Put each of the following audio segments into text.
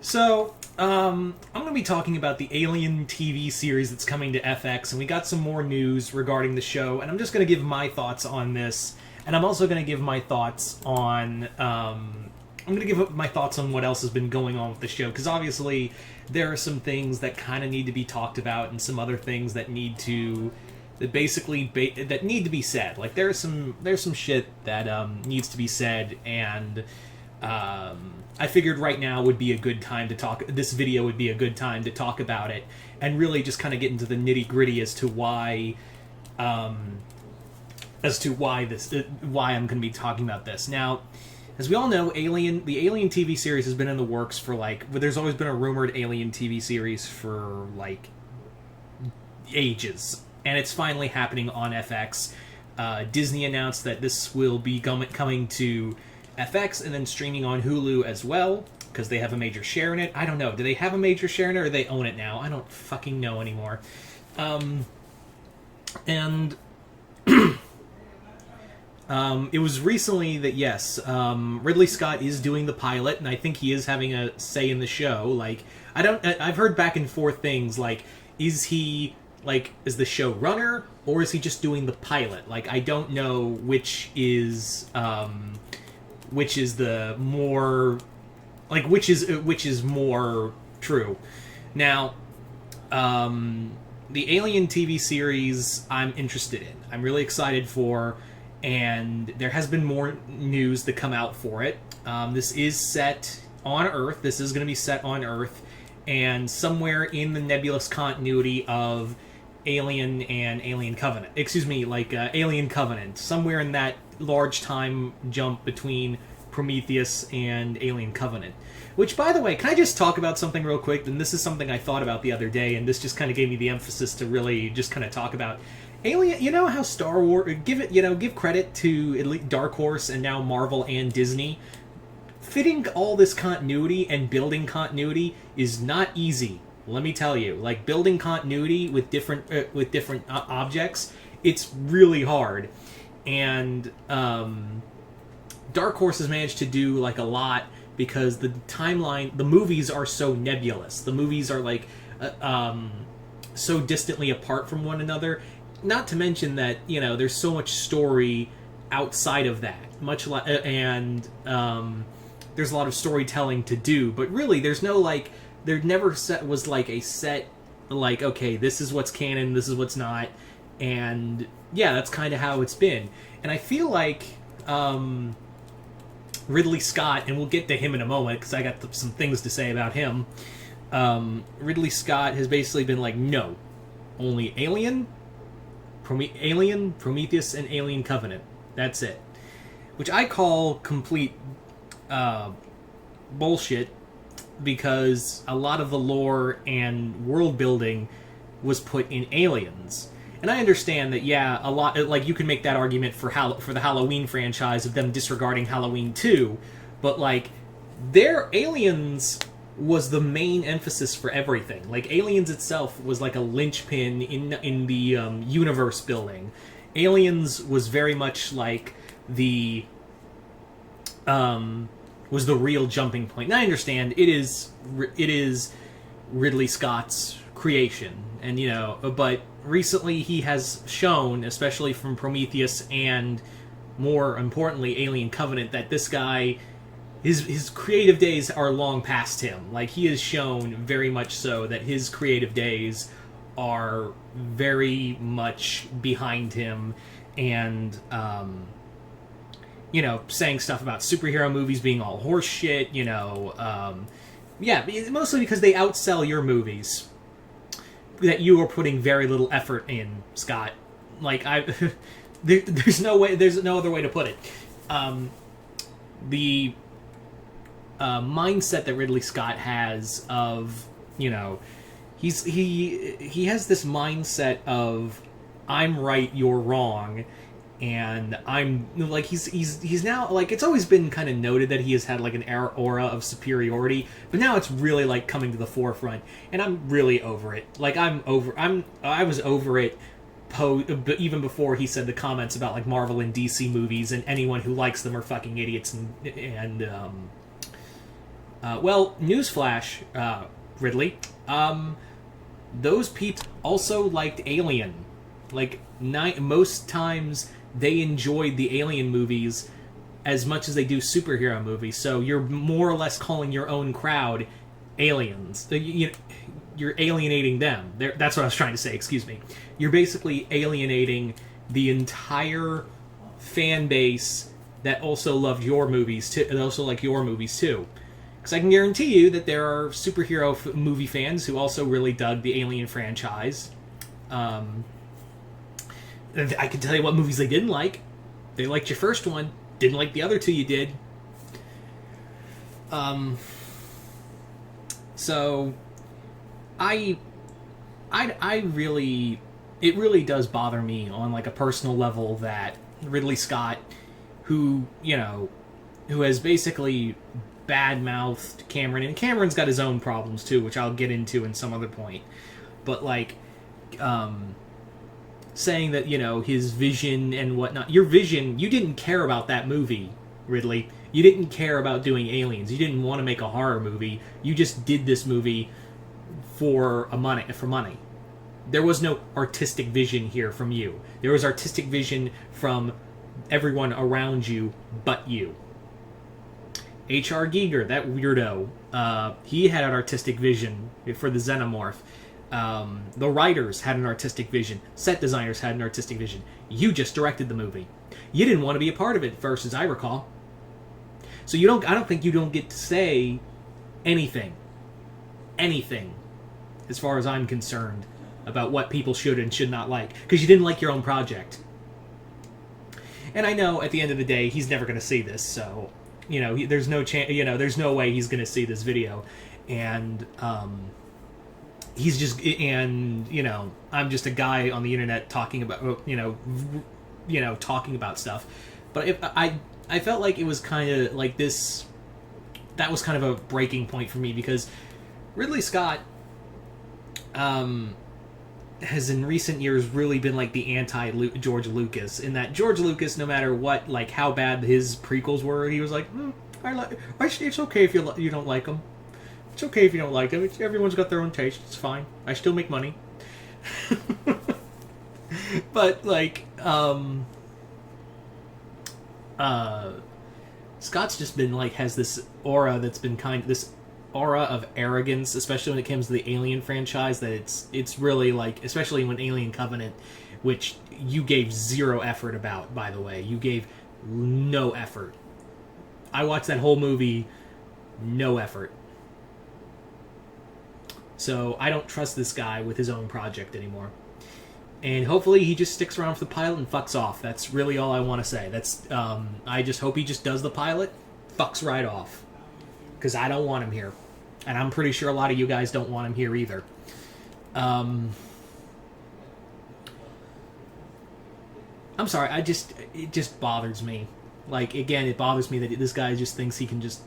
So, I'm going to be talking about the Alien TV series that's coming to FX, and we got some more news regarding the show, and I'm just going to give my thoughts on this, and I'm also going to give my thoughts on, I'm going to give my thoughts on what else has been going on with the show, because obviously there are some things that kind of need to be talked about, and some other things that need to, that need to be said. Like, there's some shit that, needs to be said, and, I figured right now would be a good time to talk. This video would be a good time to talk about it and really just kind of get into the nitty gritty as to why I'm going to be talking about this. Now, as we all know, the Alien TV series has been in the works for there's always been a rumored Alien TV series for ages, and it's finally happening on FX. Disney announced that this will be coming to FX and then streaming on Hulu as well, because they have a major share in it. I don't know. Do they have a major share in it, or they own it now? I don't fucking know anymore. It was recently that, yes, Ridley Scott is doing the pilot, and I think he is having a say in the show. I've heard back and forth things, is he, is the showrunner, or is he just doing the pilot? I don't know which is the more, which is more true. Now, the Alien TV series I'm interested in. I'm really excited for, and there has been more news to come out for it. This is set on Earth. This is going to be set on Earth, and somewhere in the nebulous continuity of Alien and Alien Covenant. Alien Covenant. Somewhere in that large time jump between Prometheus and Alien Covenant. Which, by the way, can I just talk about something real quick? And this is something I thought about the other day, and this just kind of gave me the emphasis to really just kind of talk about Alien. You know how Star Wars, give credit to at least Dark Horse and now Marvel and Disney. Fitting all this continuity and building continuity is not easy. Let me tell you, building continuity with different objects, it's really hard. And Dark Horse has managed to do a lot, because the timeline, the movies are so nebulous. The movies are so distantly apart from one another. Not to mention that there's so much story outside of that. There's a lot of storytelling to do. But really, there's no there never was a set okay, this is what's canon, this is what's not, and yeah, that's kind of how it's been. And I feel Ridley Scott, and we'll get to him in a moment because I got some things to say about him. Ridley Scott has basically been no, only Alien, Prometheus, and Alien Covenant. That's it. Which I call complete bullshit, because a lot of the lore and world building was put in Aliens. And I understand that, yeah, a lot, you can make that argument for the Halloween franchise of them disregarding Halloween 2, but, their Aliens was the main emphasis for everything. Aliens itself was a linchpin in the universe building. Aliens was very much was the real jumping point. And I understand it is Ridley Scott's creation, and but recently he has shown, especially from Prometheus and more importantly Alien Covenant, that this guy, his creative days are long past him. He has shown very much so that his creative days are very much behind him, and saying stuff about superhero movies being all horse shit, yeah, mostly because they outsell your movies that you are putting very little effort in, Scott. There's no other way to put it. The mindset that Ridley Scott has of, he has this mindset of, I'm right, you're wrong. And I'm he's now it's always been kind of noted that he has had an aura of superiority, but now it's really coming to the forefront, and I'm really over it. I was over it even before he said the comments about Marvel and DC movies, and anyone who likes them are fucking idiots, and Well, newsflash, Ridley. Those people also liked Alien. Like, most times they enjoyed the Alien movies as much as they do superhero movies. So you're more or less calling your own crowd aliens. You're alienating them. That's what I was trying to say, excuse me. You're basically alienating the entire fan base that also loved your movies too, and also like your movies too. Because I can guarantee you that there are superhero movie fans who also really dug the Alien franchise. I can tell you what movies they didn't like. They liked your first one, didn't like the other two you did. So I really, it really does bother me on like a personal level that Ridley Scott, who has basically bad-mouthed Cameron, and Cameron's got his own problems too, which I'll get into in some other point. But like, saying that his vision and whatnot. Your vision, you didn't care about that movie, Ridley. You didn't care about doing aliens. You didn't want to make a horror movie. You just did this movie for money. There was no artistic vision here from you. There was artistic vision from everyone around you but you. H.R. Giger, that weirdo, he had an artistic vision for the Xenomorph. The writers had an artistic vision. Set designers had an artistic vision. You just directed the movie. You didn't want to be a part of it first, as I recall. So I don't think you don't get to say anything, as far as I'm concerned, about what people should and should not like, because you didn't like your own project. And I know at the end of the day, he's never going to see this, so there's no chance. There's no way he's going to see this video, and he's just, and I'm just a guy on the internet talking about talking about stuff. But if I felt like it was kind of like this. That was kind of a breaking point for me, because Ridley Scott has in recent years really been like the anti-George Lucas, in that George Lucas, no matter what, like how bad his prequels were, he was like, it's okay if you don't like them. It's okay if you don't like them. Everyone's got their own taste. It's fine. I still make money. But like, Scott's just been like, has this aura that's been this aura of arrogance, especially when it comes to the Alien franchise, that it's really like, especially when Alien Covenant, which you gave zero effort about, by the way. You gave no effort. I watched that whole movie, no effort. So I don't trust this guy with his own project anymore. And hopefully he just sticks around for the pilot and fucks off. That's really all I want to say. That's I just hope he just does the pilot, fucks right off. Because I don't want him here. And I'm pretty sure a lot of you guys don't want him here either. I'm sorry, it just bothers me. Like, again, it bothers me that this guy just thinks he can just,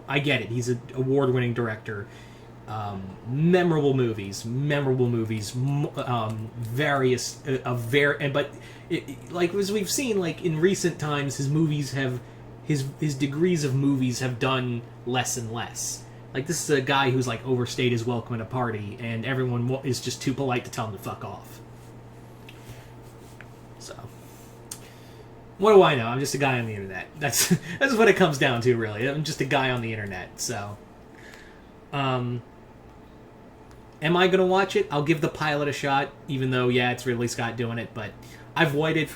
I get it. He's an award-winning director. Memorable movies, various, but like as we've seen, like in recent times, his movies have, his degrees of movies have done less and less. Like, this is a guy who's like overstayed his welcome at a party, and everyone is just too polite to tell him to fuck off. So, what do I know? I'm just a guy on the internet. That's what it comes down to, really. I'm just a guy on the internet. So, am I going to watch it? I'll give the pilot a shot, even though, yeah, it's Ridley Scott doing it, but I've wanted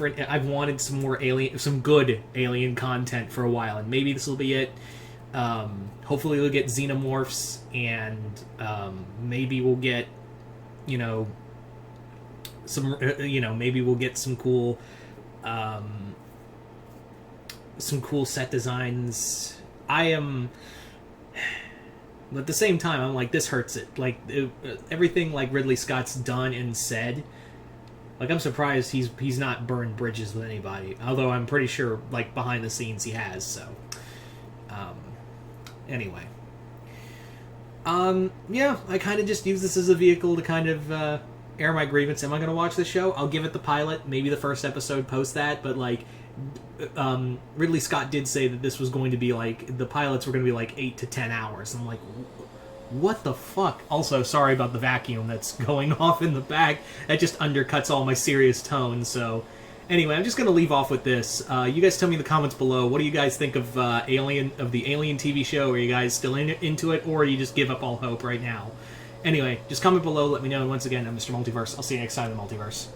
some more some good Alien content for a while, and maybe this will be it. Hopefully we'll get Xenomorphs, and maybe we'll get, maybe we'll get some cool set designs. But at the same time, I'm like, this hurts it. Like, everything like Ridley Scott's done and said, like, I'm surprised he's not burned bridges with anybody. Although I'm pretty sure, like, behind the scenes he has, so. Anyway. Yeah, I kind of just use this as a vehicle to kind of air my grievance. Am I going to watch the show? I'll give it the pilot, maybe the first episode, post that, but, like, Ridley Scott did say that this was going to be like, the pilots were going to be like 8 to 10 hours. I'm like, what the fuck? Also, sorry about the vacuum that's going off in the back. That just undercuts all my serious tone. So, anyway, I'm just going to leave off with this. You guys tell me in the comments below, what do you guys think of the Alien TV show? Are you guys still into it, or you just give up all hope right now? Anyway, just comment below, let me know. And once again, I'm Mr. Multiverse. I'll see you next time in the Multiverse.